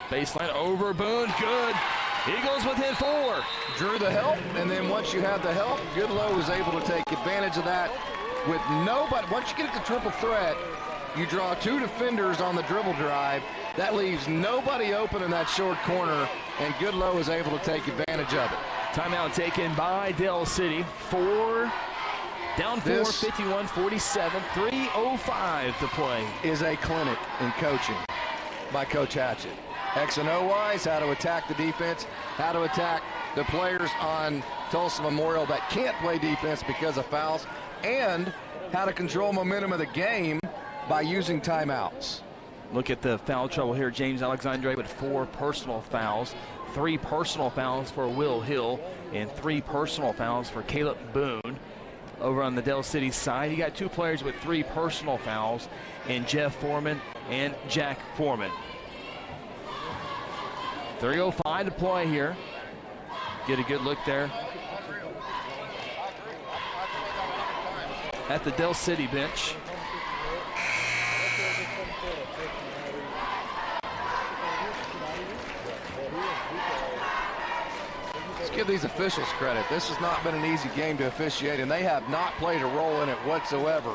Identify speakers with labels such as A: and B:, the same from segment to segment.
A: Baseline over Boone, good. Eagles within 4.
B: Drew the help, and then once you have the help, Goodlow was able to take advantage of that with nobody. Once you get the triple threat, you draw 2 defenders on the dribble drive. That leaves nobody open in that short corner, and Goodlow is able to take advantage of it.
A: Timeout taken by Dell City. Down 4, 51-47, 3:05 to play.
B: Is a clinic in coaching by Coach Hatchett. X and O-wise, how to attack the defense, how to attack the players on Tulsa Memorial that can't play defense because of fouls, and how to control momentum of the game by using timeouts.
A: Look at the foul trouble here. James Alexandre with 4 personal fouls, 3 personal fouls for Will Hill, and 3 personal fouls for Caleb Boone. Over on the Dell City side, you got 2 players with 3 personal fouls, and Jeff Foreman and Jack Foreman. 3:05 to play here. Get a good look there at the Dell City bench.
B: Let's give these officials credit. This has not been an easy game to officiate, and they have not played a role in it whatsoever,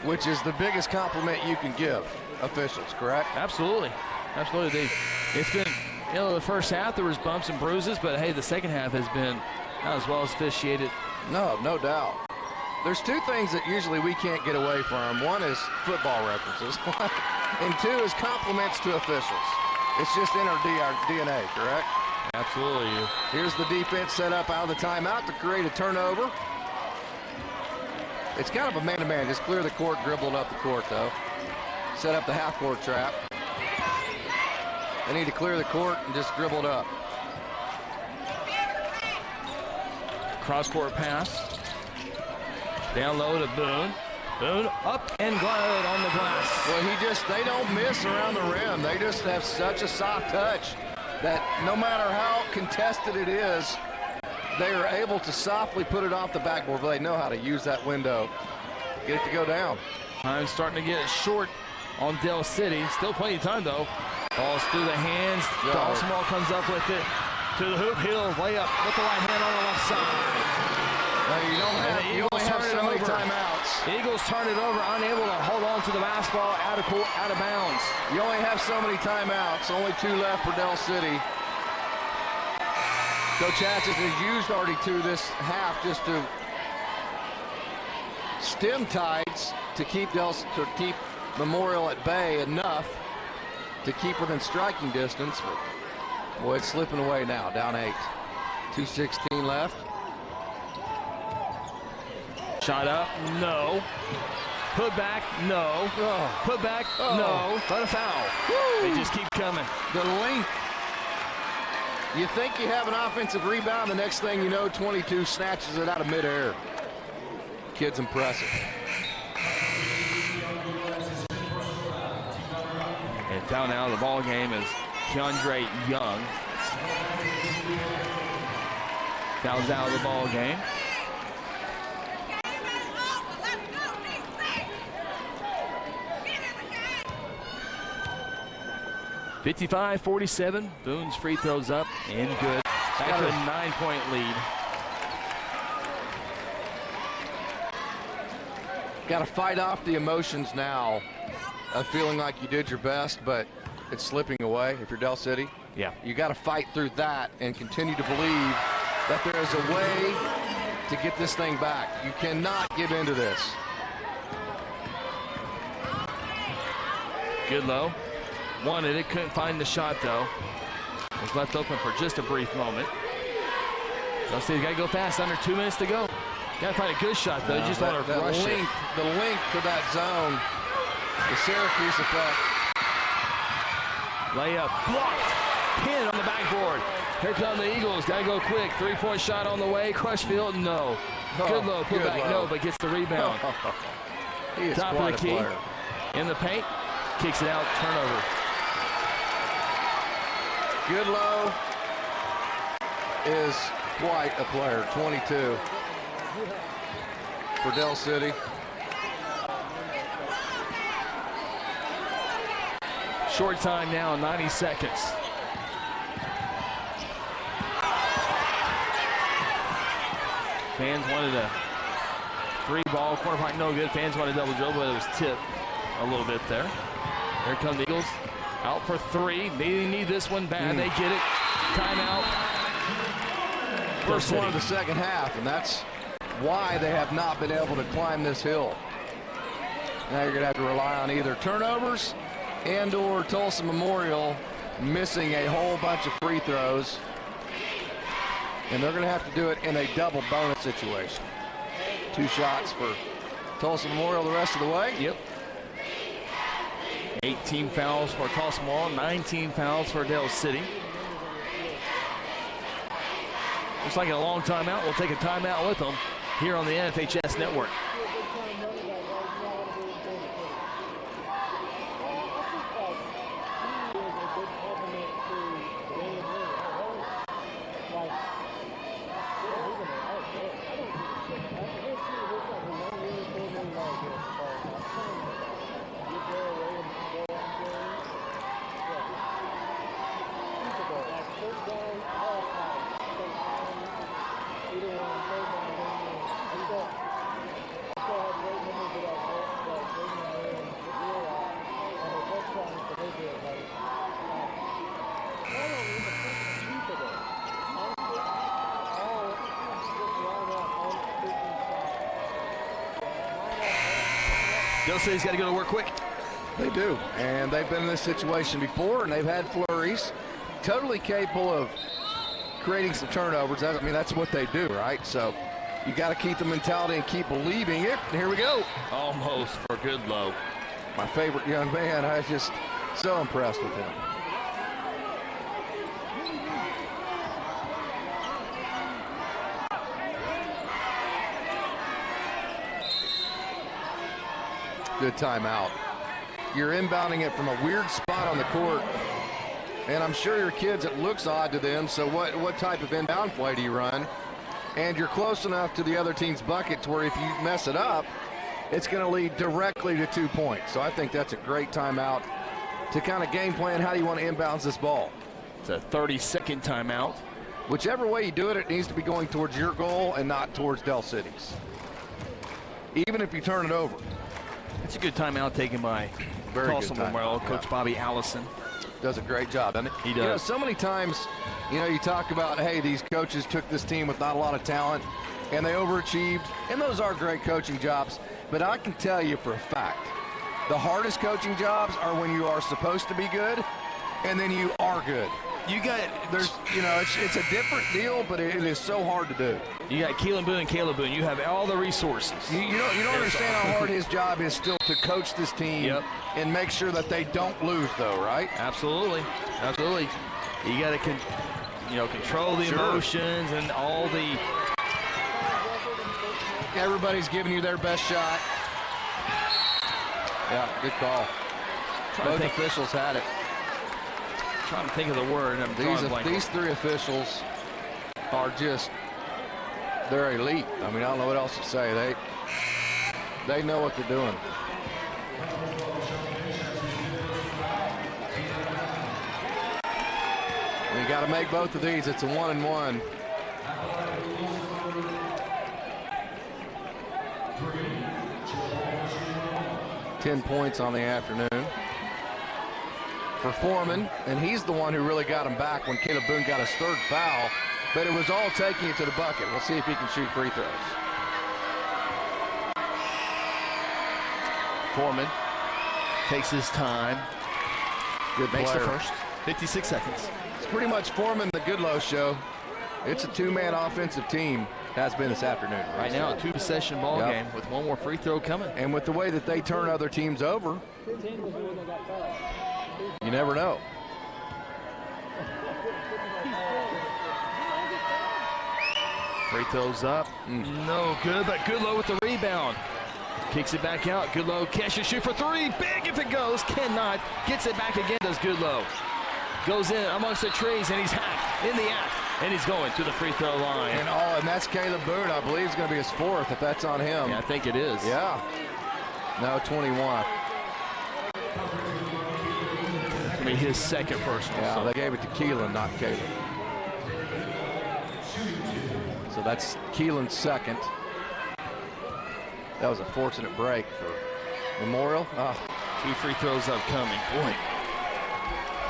B: which is the biggest compliment you can give officials, correct?
A: Absolutely. Absolutely. It's been, the first half there was bumps and bruises, but hey, the second half has been not as well as officiated.
B: No doubt. There's 2 things that usually we can't get away from. One is football references, and 2 is compliments to officials. It's just in our DNA, correct?
A: Absolutely.
B: Here's the defense set up out of the timeout to create a turnover. It's kind of a man-to-man. Just clear the court, dribble it up the court, though. Set up the half-court trap. They need to clear the court and just dribble it up.
A: Cross-court pass. Down low to Boone. Boone up and good on the glass.
B: Well, they don't miss around the rim. They just have such a soft touch that no matter how contested it is, they are able to softly put it off the backboard, but they know how to use that window. Get it to go down.
A: Time starting to get short on Dell City. Still plenty of time, though. Ball's through the hands. Dawsonwall comes up with it. To the hoop, Hill, layup with the right hand on the left side.
B: You only have so many timeouts.
A: Eagles turn it over, unable to hold on to the basketball, out of bounds.
B: You only have so many timeouts. Only 2 left for Dell City. Coach Hatchett has used already 2 this half just to stem tides to keep Memorial at bay enough to keep within striking distance. But boy, it's slipping away now. Down 8. 2:16 left.
A: Shot up, no. Put back, no. Put back, no. But a foul. Woo. They just keep coming.
B: The length. You think you have an offensive rebound, the next thing you know, 22 snatches it out of midair. Kid's impressive.
A: And foul now of the ball game is Keandre Young. Fouls out of the ball game. (55-47). Boone's free throws up and good. Back to a 9-point lead.
B: Got to fight off the emotions now of feeling like you did your best, but it's slipping away if you're Dell City.
A: Yeah.
B: You got to fight through that and continue to believe that there is a way to get this thing back. You cannot give into this.
A: Goodlow wanted it, couldn't find the shot though. Was left open for just a brief moment. Dell City's got to go fast, under 2 minutes to go. Got to find a good shot though, just want to rush it.
B: The length to that zone, the Syracuse effect.
A: Layup blocked, pin on the backboard. Here come the Eagles, got to go quick. 3-point shot on the way, Crutchfield, no. Goodlow put back, no, but gets the rebound.
B: He is
A: Top of the key,
B: player.
A: in the paint, kicks it out, turnover.
B: Goodlow is quite a player, 22 for Dell City.
A: Short time now, 90 seconds. Fans wanted a free ball. Corner point, no good. Fans wanted a double dribble, but it was tipped a little bit there. Here come the Eagles. Out for three. They need this one bad. They get it. Timeout.
B: First one of the second half, and that's why they have not been able to climb this hill. Now you're going to have to rely on either turnovers and or Tulsa Memorial missing a whole bunch of free throws. And they're going to have to do it in a double bonus situation. 2 shots for Tulsa Memorial the rest of the way.
A: Yep. 18 fouls for Tulsa Memorial, 19 fouls for Del City. Looks like a long timeout. We'll take a timeout with them here on the NFHS Network. Del City's got to go to work quick.
B: They do, and they've been in this situation before, and they've had flurries. Totally capable of creating some turnovers. I mean, that's what they do, right? So you got to keep the mentality and keep believing it. And here we go.
A: Almost for Goodlow.
B: My favorite young man. I was just so impressed with him. Good timeout. You're inbounding it from a weird spot on the court, and I'm sure your kids, it looks odd to them, so what type of inbound play do you run? And you're close enough to the other team's bucket to where if you mess it up, it's going to lead directly to 2 points. So I think that's a great timeout to kind of game plan how do you want to inbounds this ball.
A: It's a 30-second timeout.
B: Whichever way you do it, it needs to be going towards your goal and not towards Del City's. Even if you turn it over.
A: It's a good timeout taken by Tulsa Memorial coach Bobby Allison.
B: Does a great job, doesn't it?
A: He does.
B: You know, so many times, you know, you talk about, hey, these coaches took this team with not a lot of talent, and they overachieved, and those are great coaching jobs. But I can tell you for a fact, the hardest coaching jobs are when you are supposed to be good, and then you are good. You got, there's, you know, it's a different deal, but it is so hard to do.
A: You got Keelan Boone and Caleb Boone. You have all the resources.
B: You don't understand how hard his job is still to coach this team and make sure that they don't lose, though, right?
A: Absolutely, absolutely. You got to, control the emotions and all the.
B: Everybody's giving you their best shot. Yeah, good call. Both officials had it.
A: Trying to think of the word. And I'm drawing a blank.
B: These 3 officials are just, they're elite. I mean, I don't know what else to say. They know what they're doing. You got to make both of these. It's a 1-and-1. Ten points on the afternoon for Foreman, and he's the one who really got him back when Caleb Boone got his 3rd foul, but it was all taking it to the bucket. We'll see if he can shoot free throws.
A: Foreman takes his time.
B: Good
A: Makes
B: player.
A: the first. 56 seconds.
B: It's pretty much Foreman the Goodlow show. It's a 2-man offensive team. Has been this afternoon.
A: Right now, a 2-possession ball game with 1 more free throw coming.
B: And with the way that they turn other teams over, you never know.
A: Free throws up. No good, but Goodlow with the rebound. Kicks it back out. Goodlow catches, shoot for 3. Big if it goes. Cannot. Gets it back again, does Goodlow. Goes in amongst the trees, and he's hacked in the act. And he's going to the free throw line.
B: And that's Caleb Boone. I believe it's going to be his 4th if that's on him.
A: Yeah, I think it is.
B: Yeah. No, 21.
A: be his second personal.
B: Yeah,
A: so.
B: they gave it to Keelan, not Caleb. So that's Keelan's second. That was a fortunate break for Memorial. Oh.
A: 2 free throws upcoming. Boy.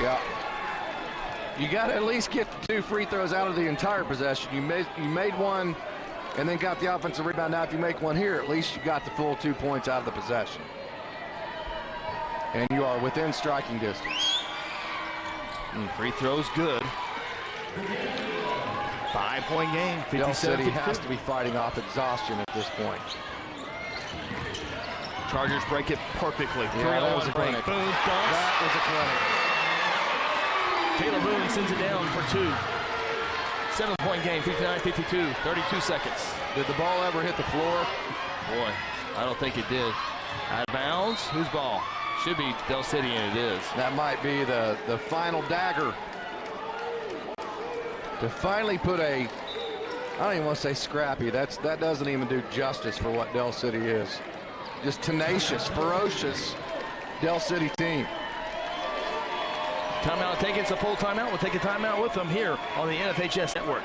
B: Yeah. You got to at least get the 2 free throws out of the entire possession. You made one and then got the offensive rebound. Now if you make one here, at least you got the full 2 points out of the possession. And you are within striking distance.
A: Free throws good. 5-point game.
B: Del City
A: 57-52.
B: has to be fighting off exhaustion at this point.
A: Chargers break it perfectly.
B: Yeah, that was a
A: break.
B: clinic.
A: Boom, dunks.
B: That was a clinic.
A: Caleb Boone sends it down for 2. 7-point game, 59-52, 32 seconds.
B: Did the ball ever hit the floor?
A: Boy, I don't think it did. Out of bounds, whose ball? Should be Del City, and it is.
B: That might be the final dagger to finally put a, I don't even want to say scrappy. That doesn't even do justice for what Del City is. Just tenacious, ferocious Del City team.
A: Timeout taken. It's a full timeout. We'll take a timeout with them here on the NFHS Network.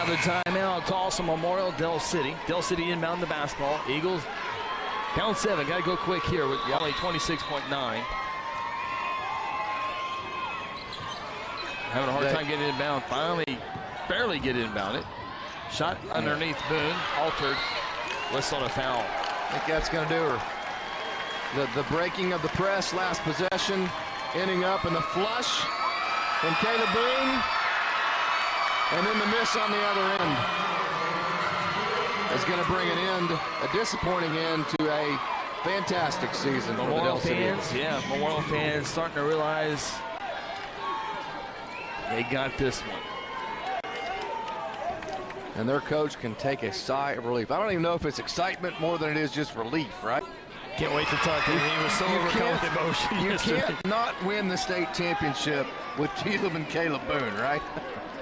A: The timeout, Tulsa Memorial, Del City. Del City inbound the basketball. Eagles down 7. Got to go quick here with only 26.9. Having a hard time getting inbound. Finally, barely get inbounded. Shot underneath Boone. Altered. Whistle and a foul.
B: I think that's going to do her. The breaking of the press last possession, ending up in the flush from Caleb Boone. And then the miss on the other end is going to bring an end, a disappointing end to a fantastic season for the Del City.
A: Memorial fans starting to realize they got this one.
B: And their coach can take a sigh of relief. I don't even know if it's excitement more than it is just relief, right?
A: Can't wait to talk to him. He was so overcome with emotion.
B: You can't not win the state championship with Caleb and Caleb Boone, right?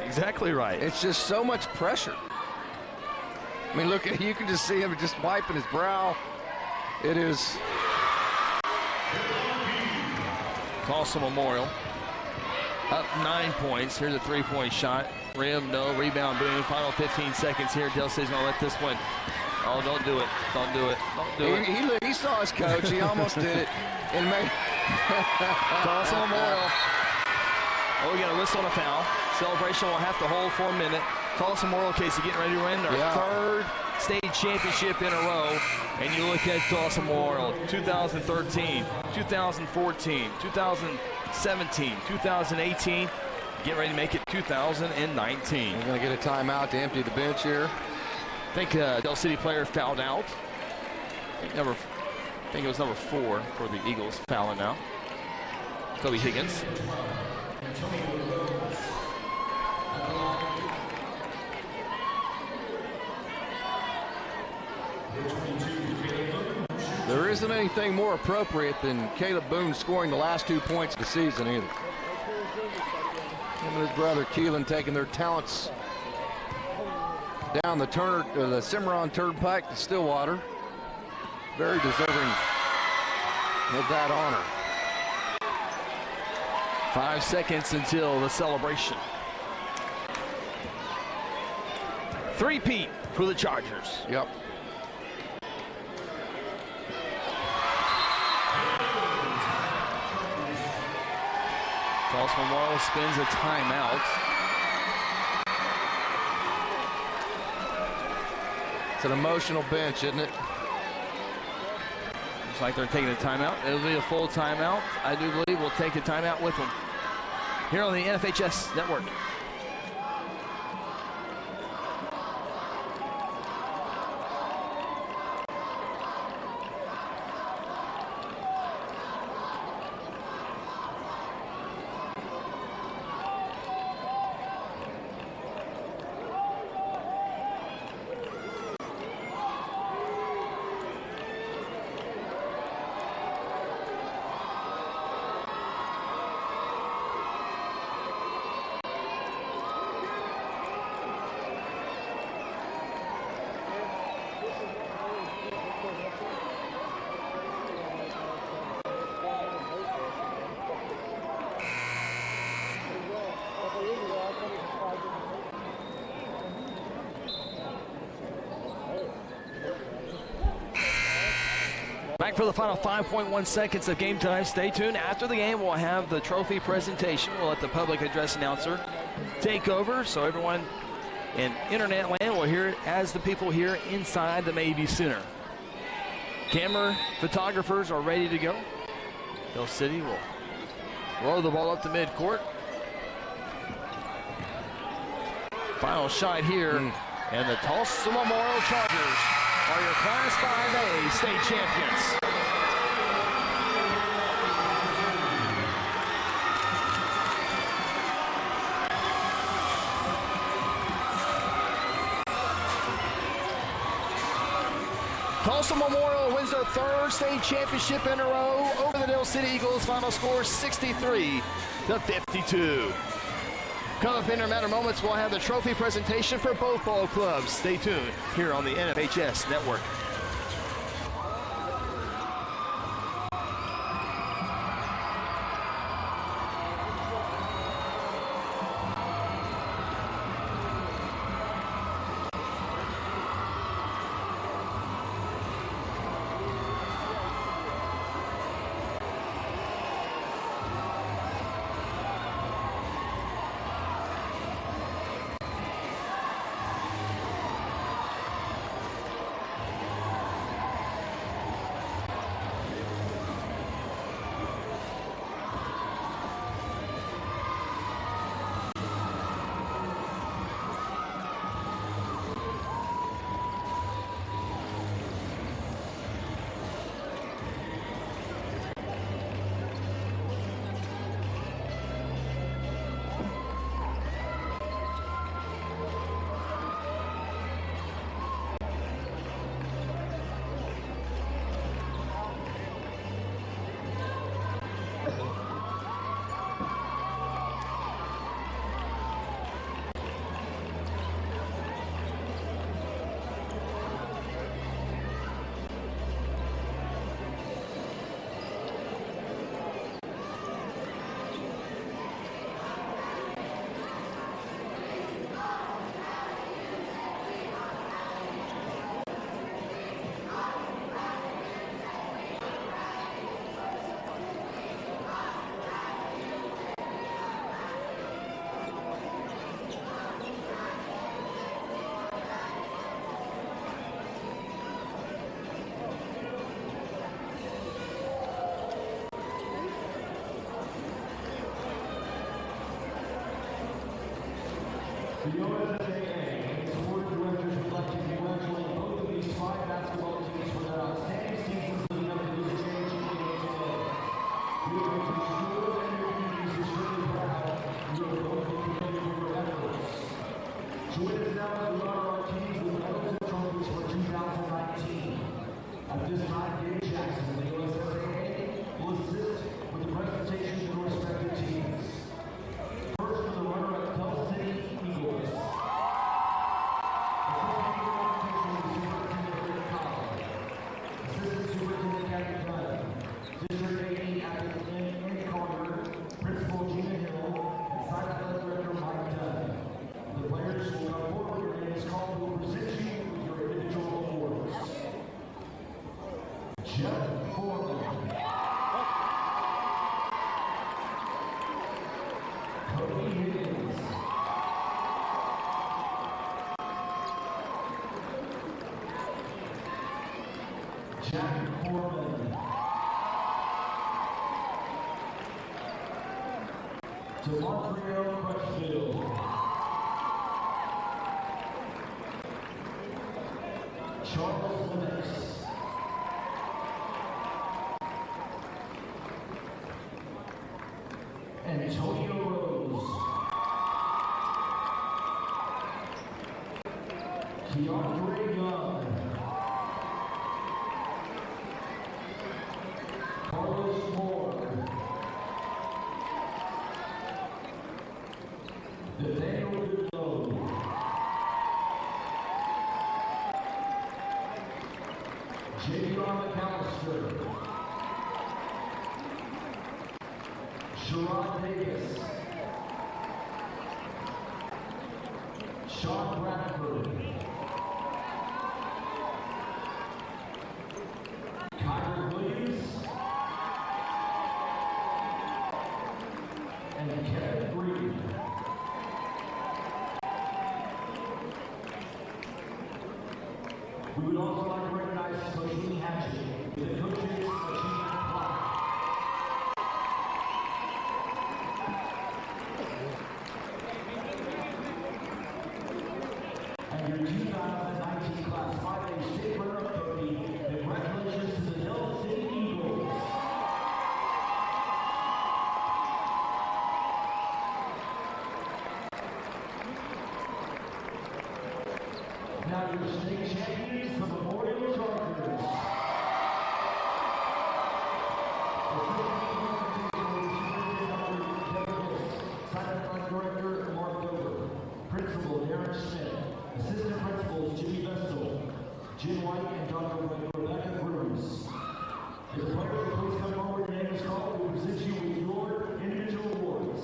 A: Exactly right.
B: It's just so much pressure. I mean, look, you can just see him just wiping his brow. It is.
A: Tulsa Memorial up 9 points. Here's a 3-point shot. Rim, no. Rebound, Boone. Final 15 seconds here. Del City's going to let this one. Oh, don't do it. Don't do it. Don't do it.
B: He saw his coach. He almost did it. And made.
A: Tulsa Memorial. Oh, we got a whistle and a foul. Celebration will have to hold for a minute. Tulsa Memorial Casey getting ready to win their third state championship in a row. And you look at Tulsa Memorial, 2013, 2014, 2017, 2018. Get ready to make it 2019.
B: We're going to get a timeout to empty the bench here.
A: I think Del City player fouled out. I think it was number 4 for the Eagles fouling out. Kobe Higgins.
B: There isn't anything more appropriate than Caleb Boone scoring the last 2 points of the season either. Him and his brother Keelan taking their talents down the Cimarron Turnpike to Stillwater. Very deserving of that honor.
A: 5 seconds until the celebration. three-peat for the Chargers.
B: Yep.
A: Tulsa Memorial spins a timeout.
B: It's an emotional bench, isn't it?
A: Looks like they're taking a timeout. It'll be a full timeout. I do believe we'll take a timeout with them here on the NFHS Network. Back for the final 5.1 seconds of game time. Stay tuned. After the game, we'll have the trophy presentation. We'll let the public address announcer take over, so everyone in internet land will hear it as the people here inside the Maybe Center. Camera photographers are ready to go. Hill City will roll the ball up to midcourt. Final shot here, and the Tulsa Memorial Chargers are your Class 5A state champions. Tulsa Memorial wins their third state championship in a row over the Hill City Eagles. Final score 63-52. Coming up in a matter of moments, we'll have the trophy presentation for both ball clubs. Stay tuned here on the NFHS Network.
C: The USAA Board of Directors would like to congratulate both of these five basketball teams for their outstanding seasons leading up to this championship game today. We are going to ensure that your communities are really proud. You are both committed for your efforts. Join us now as we honor our teams with medals and trophies for 2019. At this time, Dave Jackson of the USAA will assist with the presentation of your respective teams. First, for the runner-up Tulsa City Eagles. Jeff Foreman. Cody Higgins. Jack Foreman. DeMarco Crutchfield. Charles Lennox. Antonio Rose. Keandre Young. Carlos Moore. Nathaniel Goodlow. J.R. McAllister. Sherrod Davis. Sean Bradford. Kyler Williams. And Kevin Green. We would also like to recognize Machine Hatchet with the Coaches Achievement Plaque. And your 2019 Class 5A State Runner-Up Trophy, congratulations to the Hill City Eagles. Now your state champions, the Memorial Chargers. Assistant Director Mark Dover. Principal Darren Schmidt. Assistant Principals Jimmy Vestal, Jim White, and Dr. Rebecca Bruce. If the players will please come forward, your name is called, we will present you with your individual awards.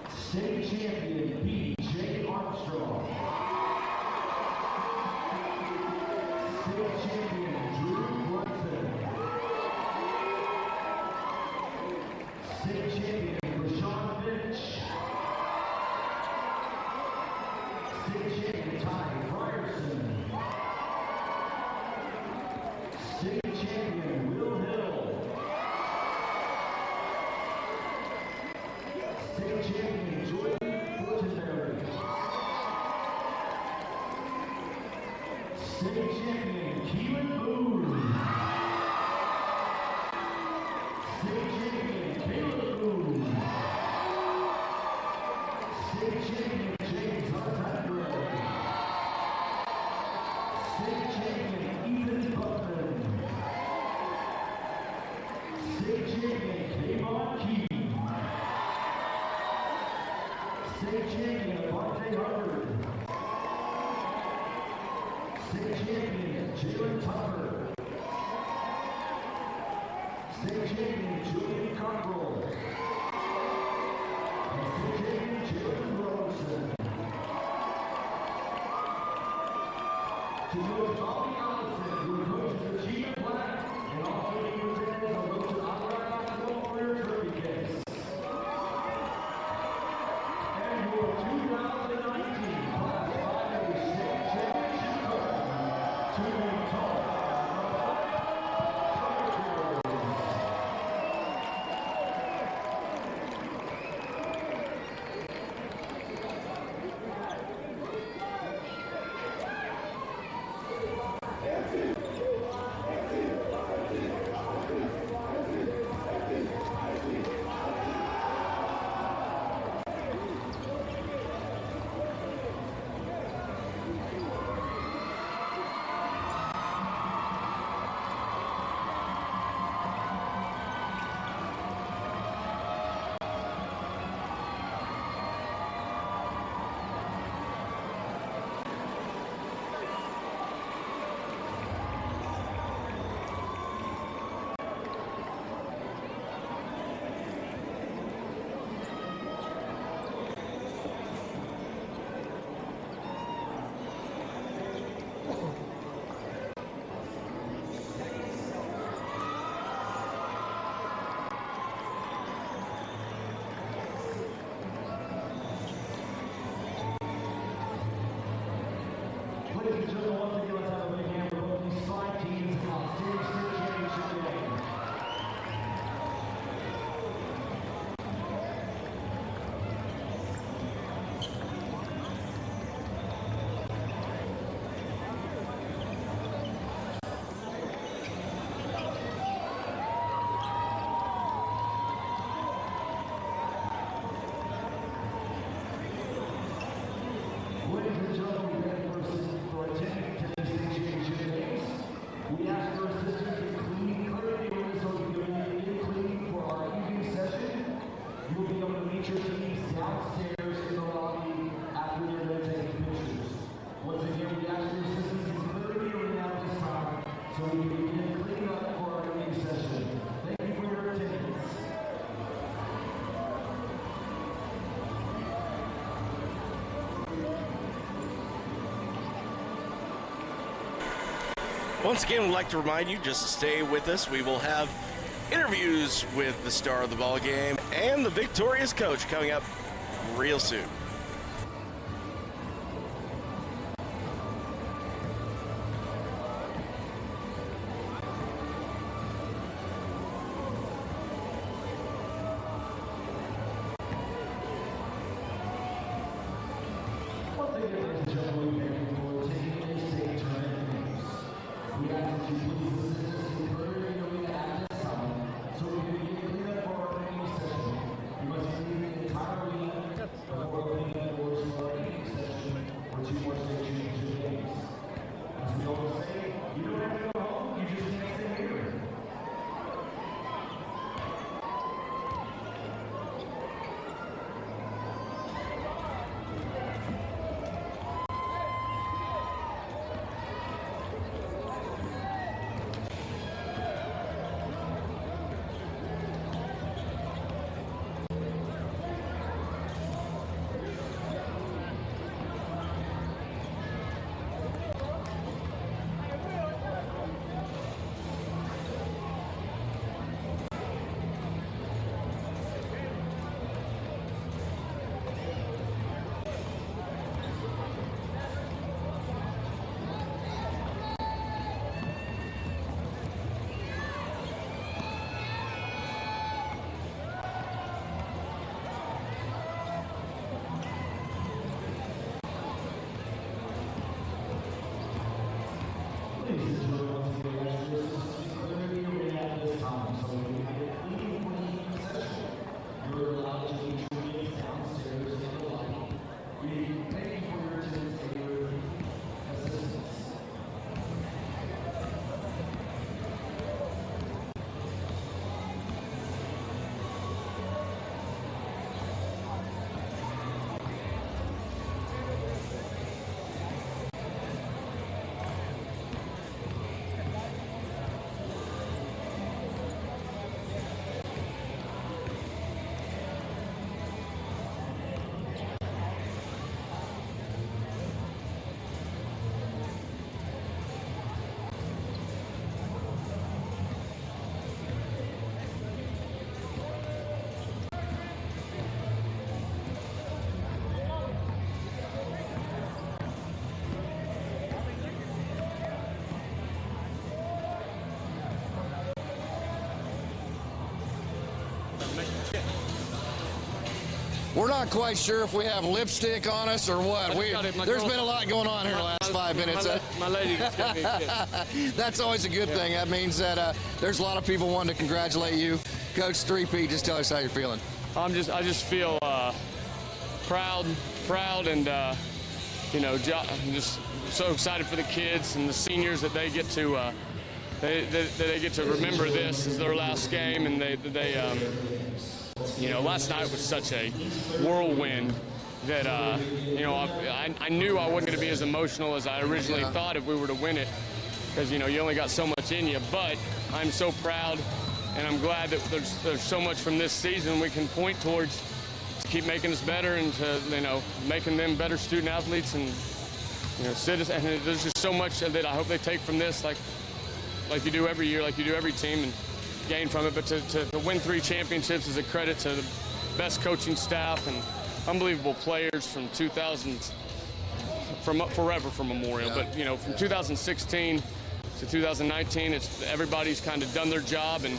C: State Champion B.J. Armstrong. State Champion Drew Brunson. State Champion Rashawn Finch. State Champion Ty Frierson. State Champion Will Hill. State Champion Jordan Fortenberry. State Champion Keelan Boone. State Champion Caleb Boone. State Champion James Hartandre. State Champion Ethan Buckman. State Champion Kayvon Key. State Champion Avante Hubbard. State Champion Jalen Tucker. State Champion Julian Cockrell. And State Champion Jalen Robertson. To Coach Bobby Allison, who coaches the Achievement Plaque, and also being presented on those Outright Basketball Career Trophy case. And your 2019 Class 5A State Championship coach, to the TULSA.
D: Once again, we'd like to remind you just to stay with us. We will have interviews with the star of the ball game and the victorious coach coming up real soon.
C: Once again, ladies and gentlemen, thank you for taking your state tournament games. We ask that you please assist us in clearing the arena at this time, so we can begin cleanup for our training session. We must leave the entire arena before opening the doors for our training session for 2 more state championship games. As we always say, you don't have to go home, you just need to stay here. Ladies and gentlemen, once again, we ask you to assist us in clearing the arena at this time, so we can begin cleaning for the evening session. You're allowed to leave your games downstairs in the lobby. We thank you for your attendance and your assistance.
B: We're not quite sure if we have lipstick on us or what. There's been a lot going on here in the last 5 minutes.
E: My lady just got me a kiss.
B: That's always a good thing. That means that there's a lot of people wanting to congratulate you. Coach 3P, just tell us how you're feeling.
E: I just feel proud, and I'm just so excited for the kids and the seniors that they get to they get to remember this as their last game, and last night was such a whirlwind that I knew I wasn't going to be as emotional as I originally thought if we were to win it, because you only got so much in you. But I'm so proud, and I'm glad that there's so much from this season we can point towards to keep making us better, and to making them better student athletes and citizens. And there's just so much that I hope they take from this, like you do every year, like you do every team, and gain from it. But to win 3 championships is a credit to the best coaching staff and unbelievable players from 2000, from forever from Memorial. Yeah. But from 2016 to 2019, everybody's kind of done their job and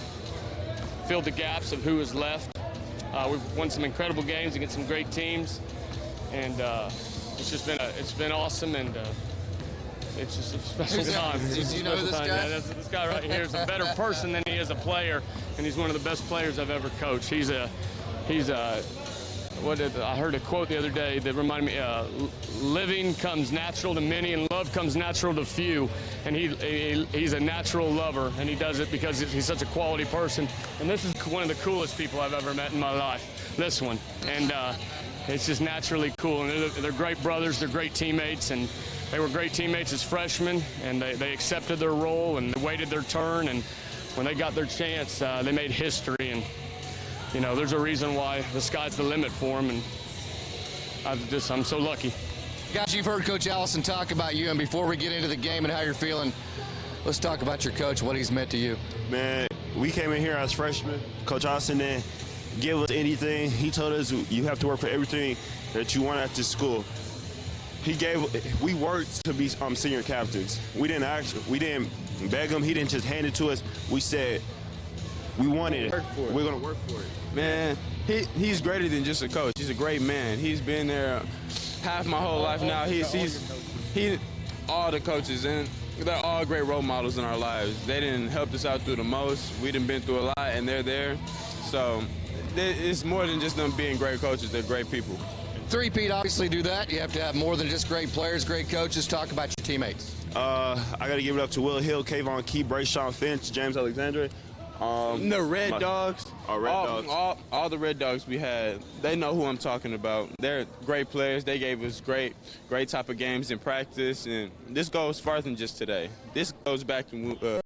E: filled the gaps of who is left. We've won some incredible games against some great teams, and it's been awesome, and it's just a special time.
B: Do you know this guy?
E: Yeah, this guy right here is a better person than he is a player, and he's one of the best players I've ever coached. I heard a quote the other day that reminded me, living comes natural to many and love comes natural to few. And he's a natural lover, and he does it because he's such a quality person. And this is one of the coolest people I've ever met in my life, this one. And it's just naturally cool. And they're great brothers, they're great teammates, and they were great teammates as freshmen, and they accepted their role and they waited their turn. And when they got their chance, they made history. And there's a reason why the sky's the limit for them, and I'm so lucky.
B: Guys, you've heard Coach Allison talk about you, and before we get into the game and how you're feeling, Let's talk about your coach, what he's meant to you.
F: Man, we came in here as freshmen. Coach Austin didn't give us anything. He told us you have to work for everything that you want after school. We worked to be senior captains. We didn't beg him. He didn't just hand it to us. We said we wanted it. We're gonna work for it.
G: Man, he's greater than just a coach. He's a great man. He's been there half my whole life now. He's all the coaches, and they're all great role models in our lives. They didn't help us out through the most. We done been through a lot, and they're there. So it's more than just them being great coaches. They're great people.
B: Three-peat obviously do that. You have to have more than just great players, great coaches. Talk about your teammates.
F: I got to give it up to Will Hill, Kayvon Key, Brayshawn Finch, James Alexandre.
G: The Red Dogs.
F: Dogs.
G: All the Red Dogs we had, they know who I'm talking about. They're great players. They gave us great type of games in practice. And this goes farther than just today. This goes back to